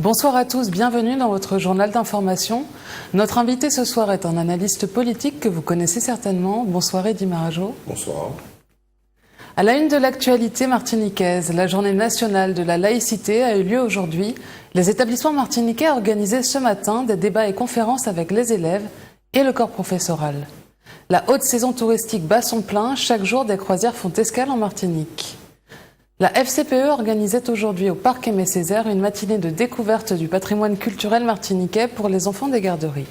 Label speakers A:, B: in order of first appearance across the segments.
A: Bonsoir à tous, bienvenue dans votre journal d'information. Notre invité ce soir est un analyste politique que vous connaissez certainement. Bonsoir Eddy Marajo.
B: Bonsoir.
A: À la une de l'actualité martiniquaise, la journée nationale de la laïcité a eu lieu aujourd'hui. Les établissements martiniquais ont organisé ce matin des débats et conférences avec les élèves et le corps professoral. La haute saison touristique bat son plein, chaque jour des croisières font escale en Martinique. La FCPE organisait aujourd'hui au Parc Aimé Césaire une matinée de découverte du patrimoine culturel martiniquais pour les enfants des garderies.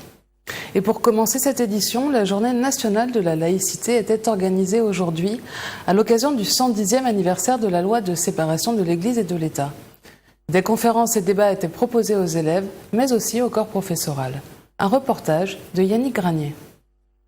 A: Et pour commencer cette édition, la journée nationale de la laïcité était organisée aujourd'hui à l'occasion du 110e anniversaire de la loi de séparation de l'Église et de l'État. Des conférences et débats étaient proposés aux élèves, mais aussi au corps professoral. Un reportage de Yannick Granier.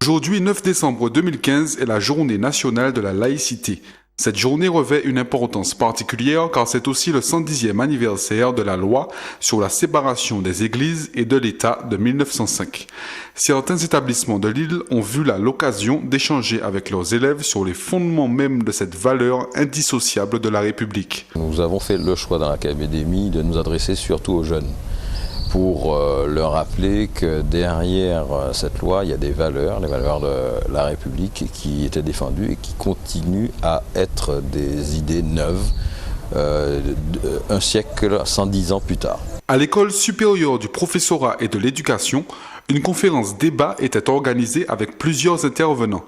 B: Aujourd'hui, 9 décembre 2015, est la journée nationale de la laïcité. Cette journée revêt une importance particulière car c'est aussi le 110e anniversaire de la loi sur la séparation des églises et de l'État de 1905. Certains établissements de l'île ont vu l'occasion d'échanger avec leurs élèves sur les fondements même de cette valeur indissociable de la République.
C: Nous avons fait le choix dans l'académie de nous adresser surtout aux jeunes, pour leur rappeler que derrière cette loi, il y a des valeurs, les valeurs de la République qui étaient défendues et qui continuent à être des idées neuves un siècle, 110 ans plus tard.
B: À l'école supérieure du professorat et de l'éducation, une conférence débat était organisée avec plusieurs intervenants.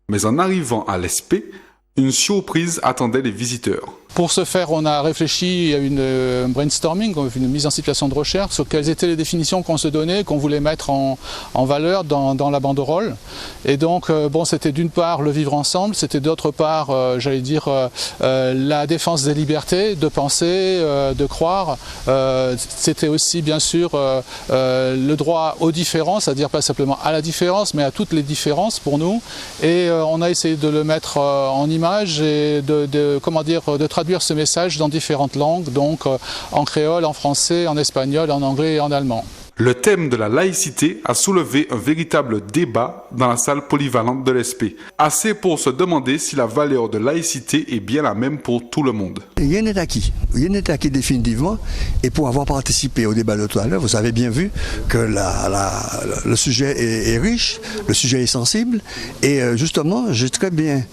B: Mais en arrivant à l'ESP, une surprise attendait les visiteurs.
D: Pour ce faire, on a réfléchi à une brainstorming, une mise en situation de recherche sur quelles étaient les définitions qu'on se donnait, qu'on voulait mettre en valeur dans la banderole. Et donc, c'était d'une part le vivre ensemble, c'était d'autre part, la défense des libertés, de penser, de croire. C'était aussi, bien sûr, le droit aux différences, c'est-à-dire pas simplement à la différence, mais à toutes les différences pour nous. Et on a essayé de le mettre en image et de traduire ce message dans différentes langues, donc en créole, en français, en espagnol, en anglais et en allemand.
B: Le thème de la laïcité a soulevé un véritable débat dans la salle polyvalente de l'ESP. Assez pour se demander si la valeur de laïcité est bien la même pour tout le monde.
E: Rien n'est acquis définitivement. Et pour avoir participé au débat de tout à l'heure, vous avez bien vu que le sujet est riche, le sujet est sensible. Et justement, j'ai très bien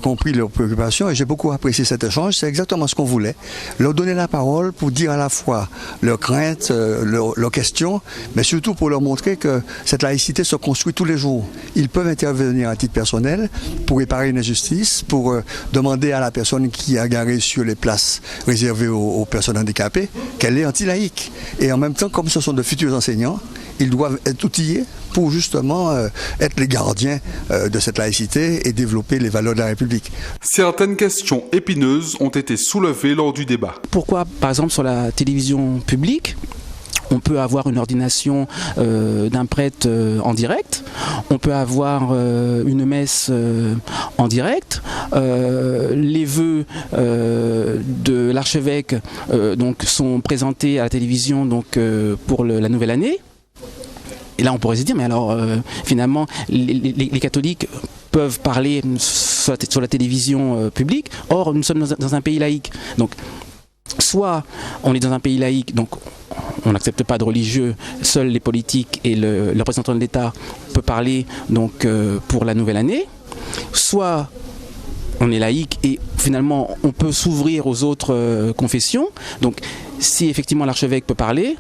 E: compris leurs préoccupations et j'ai beaucoup apprécié cet échange. C'est exactement ce qu'on voulait. Leur donner la parole pour dire à la fois leurs craintes, leurs questions, mais surtout pour leur montrer que cette laïcité se construit tous les jours. Ils peuvent intervenir à titre personnel pour réparer une injustice, pour demander à la personne qui a garé sur les places réservées aux personnes handicapées qu'elle est anti-laïque. Et en même temps, comme ce sont de futurs enseignants, ils doivent être outillés pour justement être les gardiens de cette laïcité et développer les valeurs de la République.
B: Certaines questions épineuses ont été soulevées lors du débat.
F: Pourquoi, par exemple, sur la télévision publique, on peut avoir une ordination d'un prêtre en direct, on peut avoir une messe en direct, les vœux de l'archevêque sont présentés à la télévision pour la nouvelle année. Et là on pourrait se dire, mais alors finalement les catholiques peuvent parler sur la télévision publique, or nous sommes dans un pays laïque. Donc soit on est dans un pays laïque, donc on n'accepte pas de religieux, seuls les politiques et le représentant de l'État peut parler pour la nouvelle année, soit on est laïque et finalement on peut s'ouvrir aux autres confessions. Donc si effectivement l'archevêque peut parler,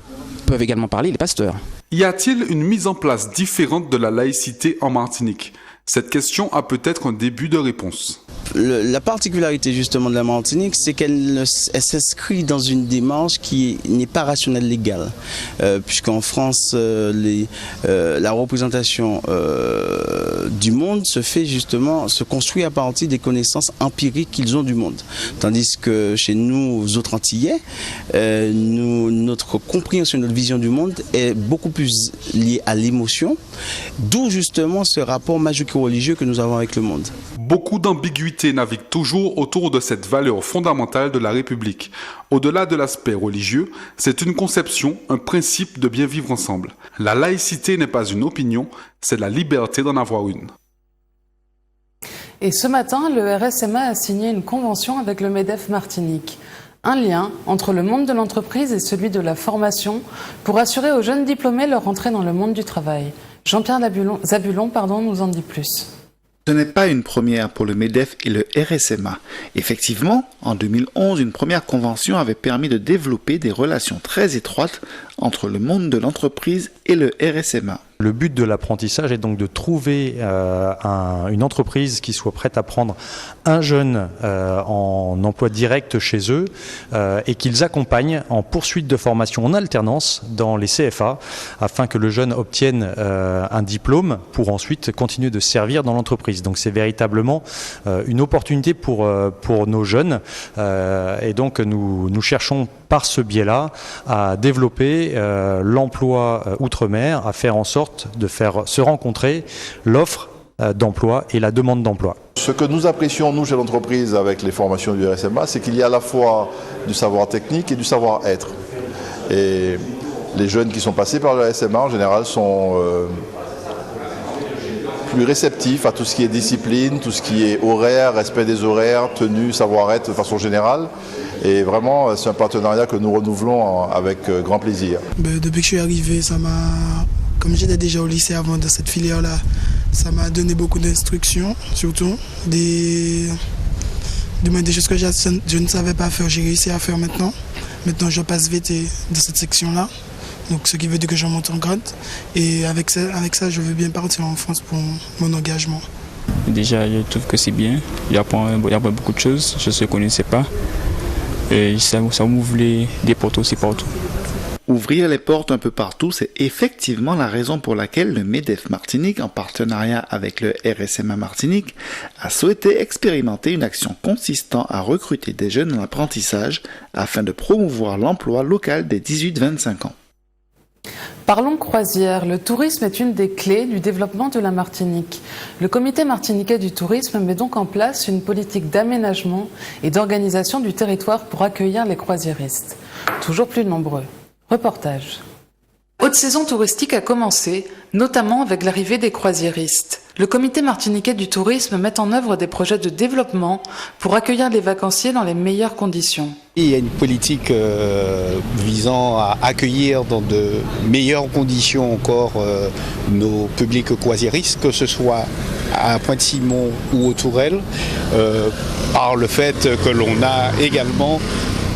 F: peuvent également parler les pasteurs.
B: Y a-t-il une mise en place différente de la laïcité en Martinique ? Cette question a peut-être un début de réponse.
G: La particularité justement de la Martinique, c'est qu'elle s'inscrit dans une démarche qui n'est pas rationnelle légale, puisqu'en France, la représentation du monde se construit à partir des connaissances empiriques qu'ils ont du monde. Tandis que chez nous, aux autres Antillais, notre compréhension, notre vision du monde est beaucoup plus liée à l'émotion, d'où justement ce rapport magico-religieux que nous avons avec le monde.
B: Beaucoup d'ambiguïtés naviguent toujours autour de cette valeur fondamentale de la République. Au-delà de l'aspect religieux, c'est une conception, un principe de bien vivre ensemble. La laïcité n'est pas une opinion, c'est la liberté d'en avoir une.
A: Et ce matin, le RSMA a signé une convention avec le MEDEF Martinique. Un lien entre le monde de l'entreprise et celui de la formation pour assurer aux jeunes diplômés leur entrée dans le monde du travail. Jean-Pierre Zabulon nous en dit plus.
H: Ce n'est pas une première pour le MEDEF et le RSMA. Effectivement, en 2011, une première convention avait permis de développer des relations très étroites entre le monde de l'entreprise et le RSMA.
I: Le but de l'apprentissage est donc de trouver une entreprise qui soit prête à prendre un jeune en emploi direct chez eux et qu'ils accompagnent en poursuite de formation en alternance dans les CFA afin que le jeune obtienne un diplôme pour ensuite continuer de servir dans l'entreprise. Donc c'est véritablement une opportunité pour nos jeunes et donc nous cherchons par ce biais-là à développer l'emploi outre-mer, à faire en sorte de faire se rencontrer l'offre d'emploi et la demande d'emploi.
J: Ce que nous apprécions, nous, chez l'entreprise, avec les formations du RSMA, c'est qu'il y a à la fois du savoir technique et du savoir-être. Et les jeunes qui sont passés par le RSMA, en général, sont plus réceptifs à tout ce qui est discipline, tout ce qui est horaire, respect des horaires, tenue, savoir-être de façon générale. Et vraiment, c'est un partenariat que nous renouvelons avec grand plaisir.
K: Depuis que je suis arrivé, comme j'étais déjà au lycée avant de cette filière-là, ça m'a donné beaucoup d'instructions, surtout. Des choses que je ne savais pas faire, j'ai réussi à faire maintenant. Maintenant, je passe VT de cette section-là, donc ce qui veut dire que je monte en grade. Et avec ça, je veux bien partir en France pour mon engagement.
L: Déjà, je trouve que c'est bien. Il y a beaucoup de choses, je ne connaissais pas. Et ça m'ouvre des portes aussi partout.
H: Ouvrir les portes un peu partout, c'est effectivement la raison pour laquelle le MEDEF Martinique, en partenariat avec le RSMA Martinique, a souhaité expérimenter une action consistant à recruter des jeunes en apprentissage afin de promouvoir l'emploi local des 18-25 ans.
A: Parlons croisière. Le tourisme est une des clés du développement de la Martinique. Le comité martiniquais du tourisme met donc en place une politique d'aménagement et d'organisation du territoire pour accueillir les croisiéristes. Toujours plus nombreux. Reportage. Haute saison touristique a commencé, notamment avec l'arrivée des croisiéristes. Le comité martiniquais du tourisme met en œuvre des projets de développement pour accueillir les vacanciers dans les meilleures conditions.
M: Il y a une politique visant à accueillir dans de meilleures conditions encore nos publics croisiéristes, que ce soit à Pointe-Simon ou au Tourelle, par le fait que l'on a également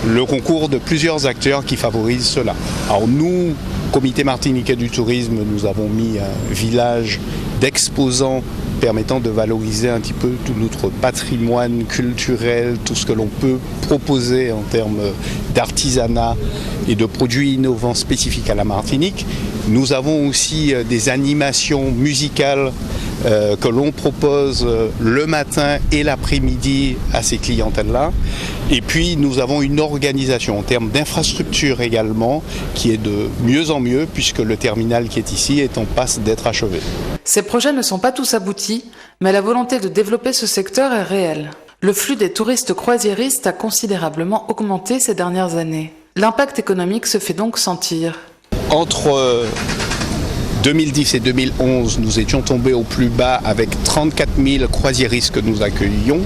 M: le concours de plusieurs acteurs qui favorisent cela. Alors nous, comité martiniquais du tourisme, nous avons mis un village d'exposants permettant de valoriser un petit peu tout notre patrimoine culturel, tout ce que l'on peut proposer en termes d'artisanat et de produits innovants spécifiques à la Martinique. Nous avons aussi des animations musicales que l'on propose le matin et l'après-midi à ces clientèles-là. Et puis nous avons une organisation en termes d'infrastructure également qui est de mieux en mieux puisque le terminal qui est ici est en passe d'être achevé.
A: Ces projets ne sont pas tous aboutis, mais la volonté de développer ce secteur est réelle. Le flux des touristes croisiéristes a considérablement augmenté ces dernières années. L'impact économique se fait donc sentir.
M: Entre 2010 et 2011, nous étions tombés au plus bas avec 34 000 croisiéristes que nous accueillions.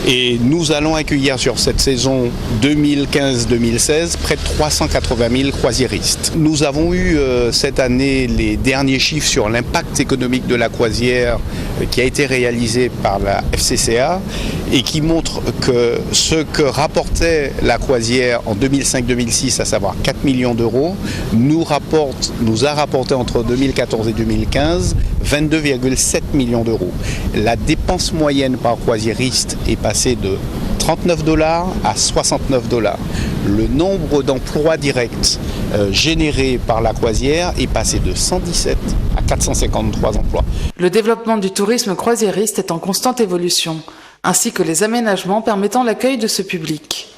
M: Et nous allons accueillir sur cette saison 2015-2016 près de 380 000 croisiéristes. Nous avons eu cette année les derniers chiffres sur l'impact économique de la croisière qui a été réalisé par la FCCA et qui montre que ce que rapportait la croisière en 2005-2006, à savoir 4 millions d'euros, nous a rapporté entre 2014 et 2015 22,7 millions d'euros. La dépense moyenne par croisiériste est passée de $39 à $69. Le nombre d'emplois directs générés par la croisière est passé de 117 à 453 emplois.
A: Le développement du tourisme croisiériste est en constante évolution, ainsi que les aménagements permettant l'accueil de ce public.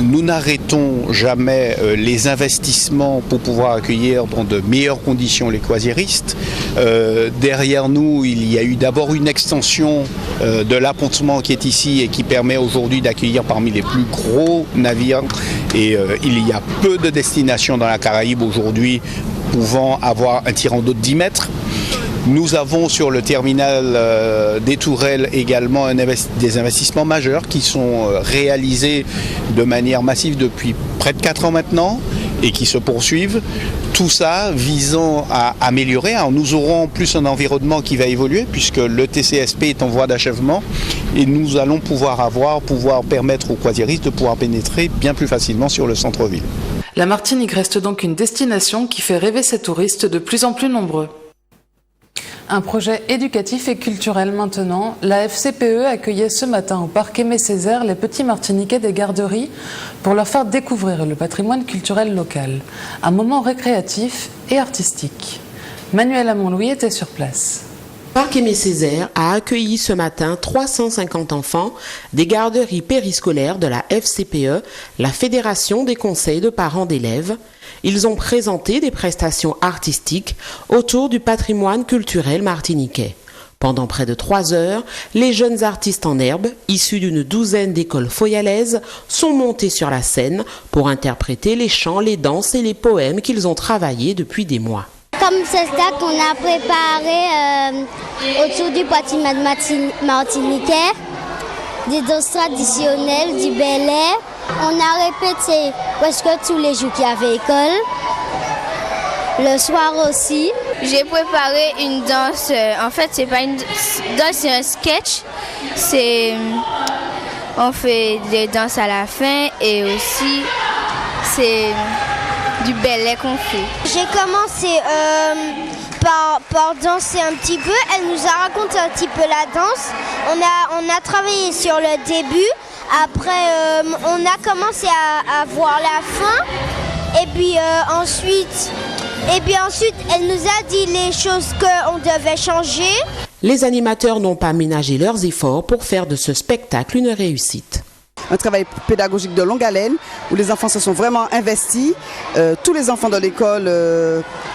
M: Nous n'arrêtons jamais les investissements pour pouvoir accueillir dans de meilleures conditions les croisiéristes. Derrière nous, il y a eu d'abord une extension de l'appontement qui est ici et qui permet aujourd'hui d'accueillir parmi les plus gros navires. Et il y a peu de destinations dans la Caraïbe aujourd'hui pouvant avoir un tirant d'eau de 10 mètres. Nous avons sur le terminal des Tourelles également des investissements majeurs qui sont réalisés de manière massive depuis près de 4 ans maintenant et qui se poursuivent. Tout ça visant à améliorer. Alors nous aurons en plus un environnement qui va évoluer puisque le TCSP est en voie d'achèvement et nous allons pouvoir permettre aux croisiéristes de pouvoir pénétrer bien plus facilement sur le centre-ville.
A: La Martinique reste donc une destination qui fait rêver ses touristes de plus en plus nombreux. Un projet éducatif et culturel maintenant, la FCPE accueillait ce matin au parc Aimé-Césaire les petits Martiniquais des garderies pour leur faire découvrir le patrimoine culturel local. Un moment récréatif et artistique. Manuela Montlouis était sur place.
N: Parc Aimé-Césaire a accueilli ce matin 350 enfants des garderies périscolaires de la FCPE, la Fédération des conseils de parents d'élèves. Ils ont présenté des prestations artistiques autour du patrimoine culturel martiniquais. Pendant près de 3 heures, les jeunes artistes en herbe, issus d'une douzaine d'écoles foyalaises, sont montés sur la scène pour interpréter les chants, les danses et les poèmes qu'ils ont travaillés depuis des mois.
O: Comme spectacle, on a préparé autour du patrimoine martiniquais, des danses traditionnelles, du bel air. On a répété presque tous les jours qu'il y avait école. Le soir aussi.
P: J'ai préparé une danse. En fait, c'est pas une danse, c'est un sketch. On fait des danses à la fin et aussi c'est du bel air qu'on fait.
O: J'ai commencé par danser un petit peu. Elle nous a raconté un petit peu la danse. On a travaillé sur le début. Après, on a commencé à voir la fin. Et puis ensuite, elle nous a dit les choses qu'on devait changer.
N: Les animateurs n'ont pas ménagé leurs efforts pour faire de ce spectacle une réussite.
Q: Un travail pédagogique de longue haleine où les enfants se sont vraiment investis. Tous les enfants de l'école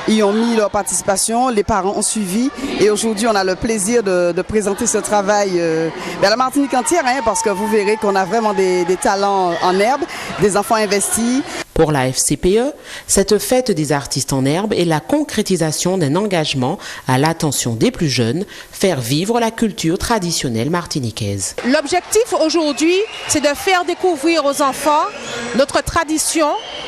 Q: y ont mis leur participation, les parents ont suivi et aujourd'hui on a le plaisir de présenter ce travail à la Martinique entière parce que vous verrez qu'on a vraiment des talents en herbe, des enfants investis.
N: Pour la FCPE, cette fête des artistes en herbe est la concrétisation d'un engagement à l'attention des plus jeunes, faire vivre la culture traditionnelle martiniquaise.
R: L'objectif aujourd'hui, c'est de faire découvrir aux enfants notre tradition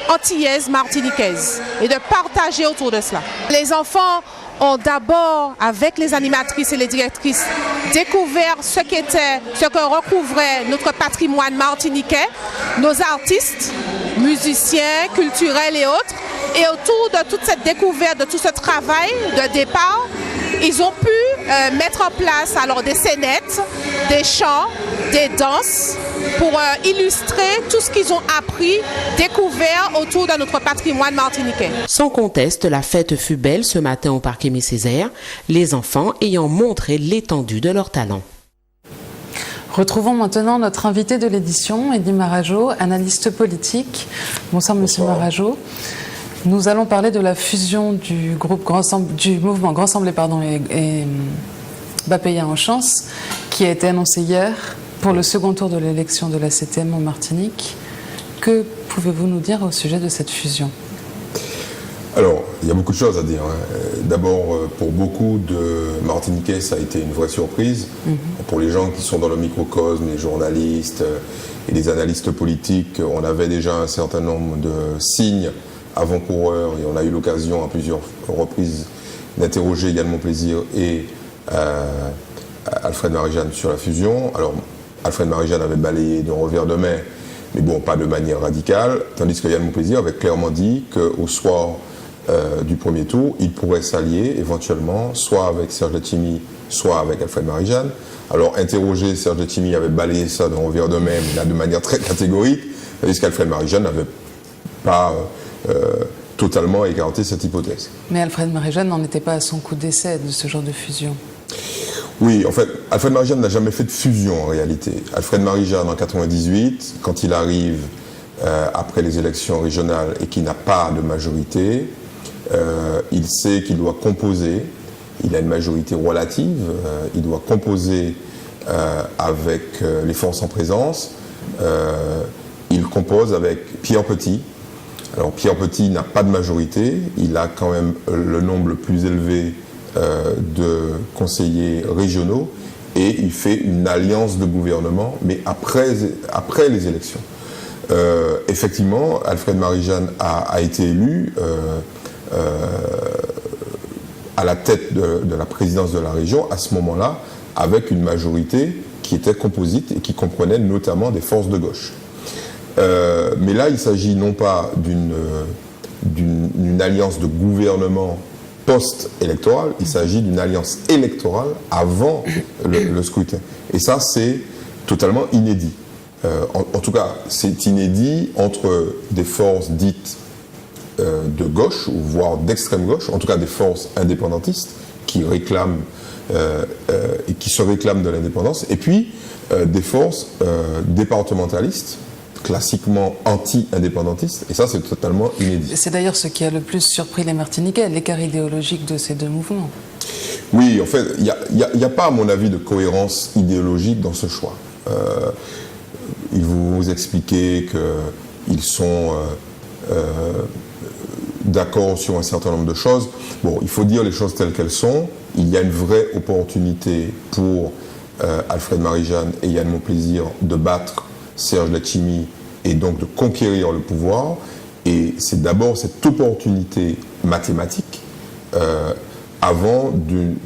R: antillaise martiniquaise et de partager autour de cela. Les enfants ont d'abord, avec les animatrices et les directrices, découvert ce que recouvrait notre patrimoine martiniquais, nos artistes, musiciens, culturels et autres. Et autour de toute cette découverte, de tout ce travail de départ, ils ont pu mettre en place alors des scénettes, des chants, des danses pour illustrer tout ce qu'ils ont appris, découvert autour de notre patrimoine martiniquais.
N: Sans conteste, la fête fut belle ce matin au parc Aimé-Césaire, les enfants ayant montré l'étendue de leur talent.
A: Retrouvons maintenant notre invité de l'édition, Eddy Marajo, analyste politique. Bonsoir Monsieur Marajo. Nous allons parler de la fusion du mouvement Grand Semblé et Bapaya en Chance, qui a été annoncée hier pour le second tour de l'élection de la CTM en Martinique. Que pouvez-vous nous dire au sujet de cette fusion ?
S: Alors, il y a beaucoup de choses à dire. D'abord, pour beaucoup de Martiniquais, ça a été une vraie surprise. Pour les gens qui sont dans le microcosme, les journalistes et les analystes politiques, on avait déjà un certain nombre de signes avant-coureurs et on a eu l'occasion à plusieurs reprises d'interroger Yann Monplaisir et Alfred Marie-Jeanne sur la fusion. Alors, Alfred Marie-Jeanne avait balayé d'un revers de main, mais bon, pas de manière radicale, tandis que Yann Monplaisir avait clairement dit qu'au soir du premier tour, il pourrait s'allier éventuellement soit avec Serge Letchimy, soit avec Alfred Marie-Jeanne. Alors, interroger Serge Letchimy avait balayé ça d'un revers de main, mais là, de manière très catégorique, tandis qu'Alfred Marie-Jeanne n'avait pas totalement écarté cette hypothèse.
A: Mais Alfred Marie-Jeanne n'en était pas à son coup d'essai de ce genre de fusion.
S: Oui, en fait, Alfred Marie-Jeanne n'a jamais fait de fusion en réalité. Alfred Marie-Jeanne en 1998, quand il arrive après les élections régionales et qu'il n'a pas de majorité, il sait qu'il doit composer. Il a une majorité relative, il doit composer avec les forces en présence. Il compose avec Pierre Petit. Alors Pierre Petit n'a pas de majorité, il a quand même le nombre le plus élevé de conseillers régionaux et il fait une alliance de gouvernement, mais après les élections. Effectivement, Alfred Marie-Jeanne a été élu à la tête de la présidence de la région à ce moment-là, avec une majorité qui était composite et qui comprenait notamment des forces de gauche. Mais là, il s'agit non pas d'une alliance de gouvernement post-électorale, il s'agit d'une alliance électorale avant le scrutin. Et ça, c'est totalement inédit. En tout cas, c'est inédit entre des forces dites de gauche, ou voire d'extrême gauche, en tout cas des forces indépendantistes qui réclament et qui se réclament de l'indépendance, et puis des forces départementalistes, classiquement anti-indépendantistes, et ça c'est totalement inédit.
A: C'est d'ailleurs ce qui a le plus surpris les Martiniquais, l'écart idéologique de ces deux mouvements.
S: Oui, en fait, il n'y a pas, à mon avis, de cohérence idéologique dans ce choix. Ils vous expliquer qu'ils sont d'accord sur un certain nombre de choses. Bon, il faut dire les choses telles qu'elles sont. Il y a une vraie opportunité pour Alfred Marie-Jeanne et Yann Monplaisir de battre Serge Letchimy et donc de conquérir le pouvoir. Et c'est d'abord cette opportunité mathématique avant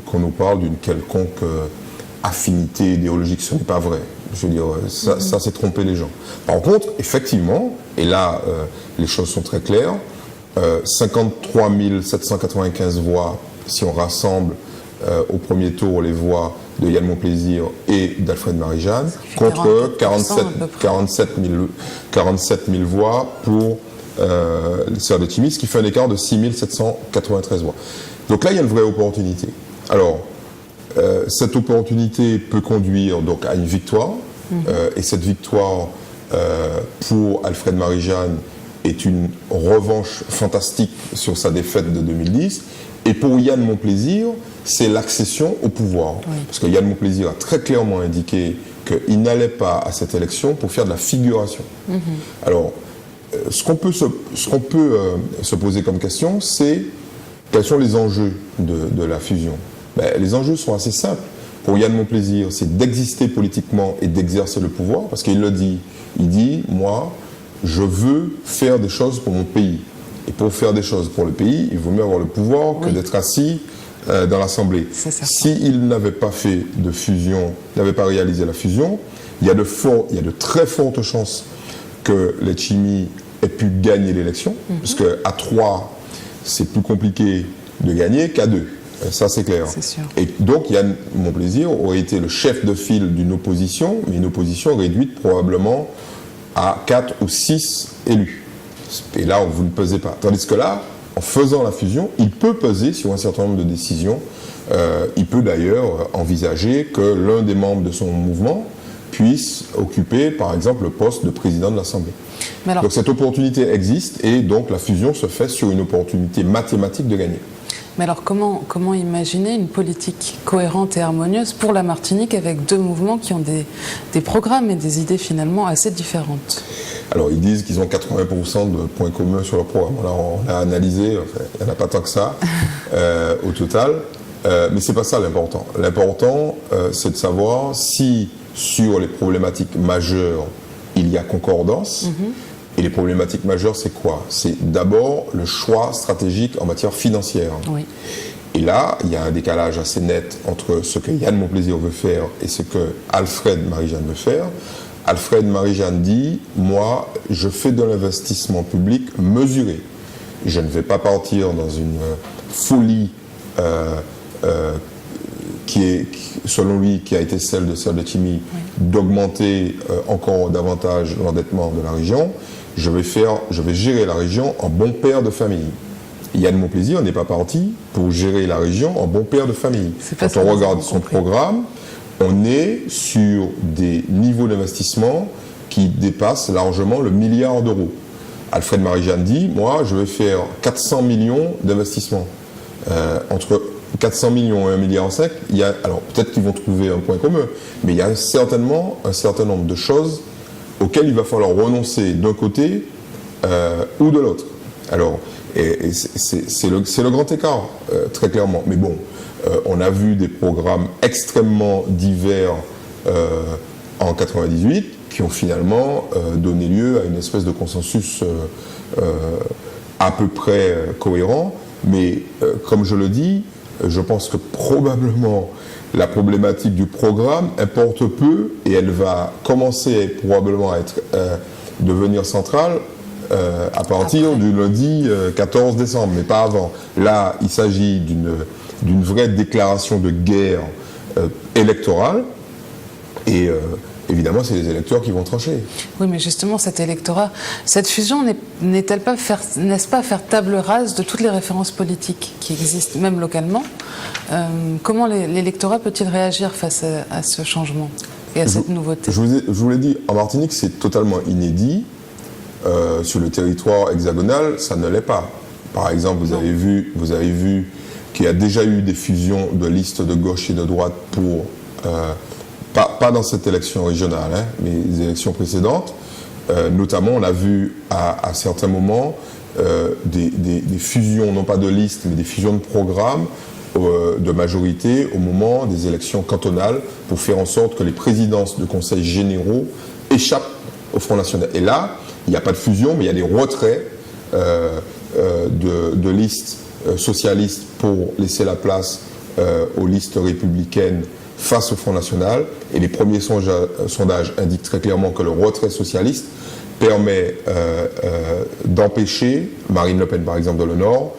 S: qu'on nous parle d'une quelconque affinité idéologique. Ce n'est pas vrai. Je veux dire, ça c'est tromper les gens. Par contre, effectivement, et là les choses sont très claires, 53 795 voix, si on rassemble au premier tour les voix de Yann Monplaisir et d'Alfred Marie-Jeanne, contre 47 000 voix pour Serge Letchimy, ce qui fait un écart de 6 793 voix. Donc là, il y a une vraie opportunité. Alors, cette opportunité peut conduire donc à une victoire, et cette victoire pour Alfred Marie-Jeanne est une revanche fantastique sur sa défaite de 2010, et pour Yann Monplaisir, c'est l'accession au pouvoir. Oui. Parce que Yann Monplaisir a très clairement indiqué qu'il n'allait pas à cette élection pour faire de la figuration. Alors, ce qu'on peut se poser comme question, c'est quels sont les enjeux de la fusion. Les enjeux sont assez simples. Pour Yann Monplaisir, c'est d'exister politiquement et d'exercer le pouvoir, parce qu'il le dit. Il dit, moi, je veux faire des choses pour mon pays. Et pour faire des choses pour le pays, il vaut mieux avoir le pouvoir que d'être assis dans l'Assemblée. S'il n'avait pas fait de fusion, n'avait pas réalisé la fusion, il y a de très fortes chances que Letchimy ait pu gagner l'élection, parce qu'à 3, c'est plus compliqué de gagner qu'à 2. Ça, c'est clair. Et donc, Yann Monplaisir aurait été le chef de file d'une opposition, mais une opposition réduite probablement à 4 ou 6 élus. Et là, vous ne pesez pas. Tandis que là, en faisant la fusion, il peut peser sur un certain nombre de décisions. Il peut d'ailleurs envisager que l'un des membres de son mouvement puisse occuper, par exemple, le poste de président de l'Assemblée. Donc cette opportunité existe, et donc la fusion se fait sur une opportunité mathématique de gagner.
A: Mais alors comment imaginer une politique cohérente et harmonieuse pour la Martinique avec deux mouvements qui ont des programmes et des idées finalement assez différentes?
S: Alors ils disent qu'ils ont 80% de points communs sur leur programme. Alors on a analysé, enfin, il n'y en a pas tant que ça au total, mais c'est pas ça l'important. L'important c'est de savoir si sur les problématiques majeures il y a concordance. Et les problématiques majeures, c'est quoi? C'est d'abord le choix stratégique en matière financière. Oui. Et là, il y a un décalage assez net entre ce que Yann Monplaisir veut faire et ce que Alfred Marie-Jeanne veut faire. Alfred Marie-Jeanne dit, moi, je fais de l'investissement public mesuré. Je ne vais pas partir dans une folie qui est, selon lui, qui a été celle de Serge Letchimy, d'augmenter encore davantage l'endettement de la région. Je vais gérer la région en bon père de famille. Yann Monplaisir n'est pas parti pour gérer la région en bon père de famille. Quand on regarde son programme, on est sur des niveaux d'investissement qui dépassent largement le milliard d'euros. Alfred Marie-Jeanne dit, moi, je vais faire 400 millions d'investissements. Entre 400 millions et 1,5 milliard, alors peut-être qu'ils vont trouver un point commun, mais il y a certainement un certain nombre de choses auxquelles il va falloir renoncer d'un côté ou de l'autre. Alors, c'est le grand écart, très clairement. Mais bon, On a vu des programmes extrêmement divers en 98 qui ont finalement donné lieu à une espèce de consensus à peu près cohérent. Mais comme je le dis, je pense que probablement la problématique du programme importe peu et elle va commencer probablement à devenir centrale à partir du lundi 14 décembre, mais pas avant. Là, il s'agit d'une vraie déclaration de guerre électorale et évidemment, c'est les électeurs qui vont trancher.
A: Oui, mais justement, cet électorat, cette fusion n'est-elle pas, n'est-ce pas, faire table rase de toutes les références politiques qui existent, même localement? Comment l'électorat peut-il réagir face à ce changement et à cette nouveauté?
S: Je vous l'ai dit, en Martinique, c'est totalement inédit. Sur le territoire hexagonal, ça ne l'est pas. Par exemple, vous avez vu qu'il y a déjà eu des fusions de listes de gauche et de droite pour... Pas dans cette élection régionale, hein, mais les élections précédentes. Notamment, on a vu à certains moments des fusions, non pas de listes, mais des fusions de programmes de majorité au moment des élections cantonales pour faire en sorte que les présidences de conseils généraux échappent au Front National. Et là, il n'y a pas de fusion, mais il y a des retraits de listes socialistes pour laisser la place aux listes républicaines face au Front National, et les premiers sondages indiquent très clairement que le retrait socialiste permet d'empêcher Marine Le Pen, par exemple, dans le Nord,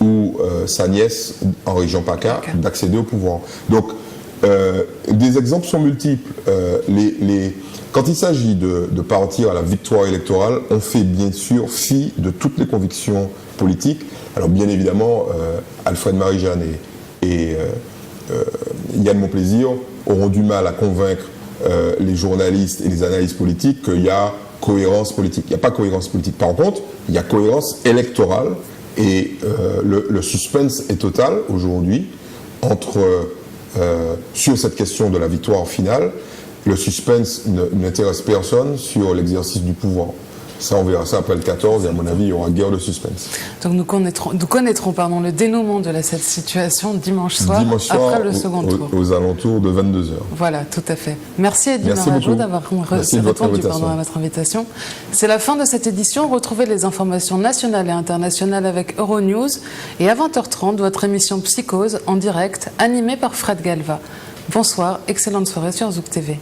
S: ou sa nièce en région PACA, d'accéder au pouvoir. Donc, des exemples sont multiples. Quand il s'agit de partir à la victoire électorale, on fait bien sûr fi de toutes les convictions politiques. Alors, bien évidemment, Alfred Marie-Jeanne et Yann Monplaisir auront du mal à convaincre les journalistes et les analystes politiques qu'il y a cohérence politique. Il n'y a pas cohérence politique. Par contre, il y a cohérence électorale et le suspense est total aujourd'hui sur cette question de la victoire finale. Le suspense n'intéresse personne sur l'exercice du pouvoir. Ça, on verra ça après le 14 et à mon avis, il y aura guerre de suspense.
A: Donc nous connaîtrons le dénouement de cette situation dimanche soir après le second tour.
S: Aux alentours de 22h.
A: Voilà, tout à fait. Merci Edwin Arajo d'avoir répondu pendant notre invitation. C'est la fin de cette édition. Retrouvez les informations nationales et internationales avec Euronews. Et à 20h30, votre émission Psychose en direct, animée par Fred Galva. Bonsoir, excellente soirée sur Zouk TV.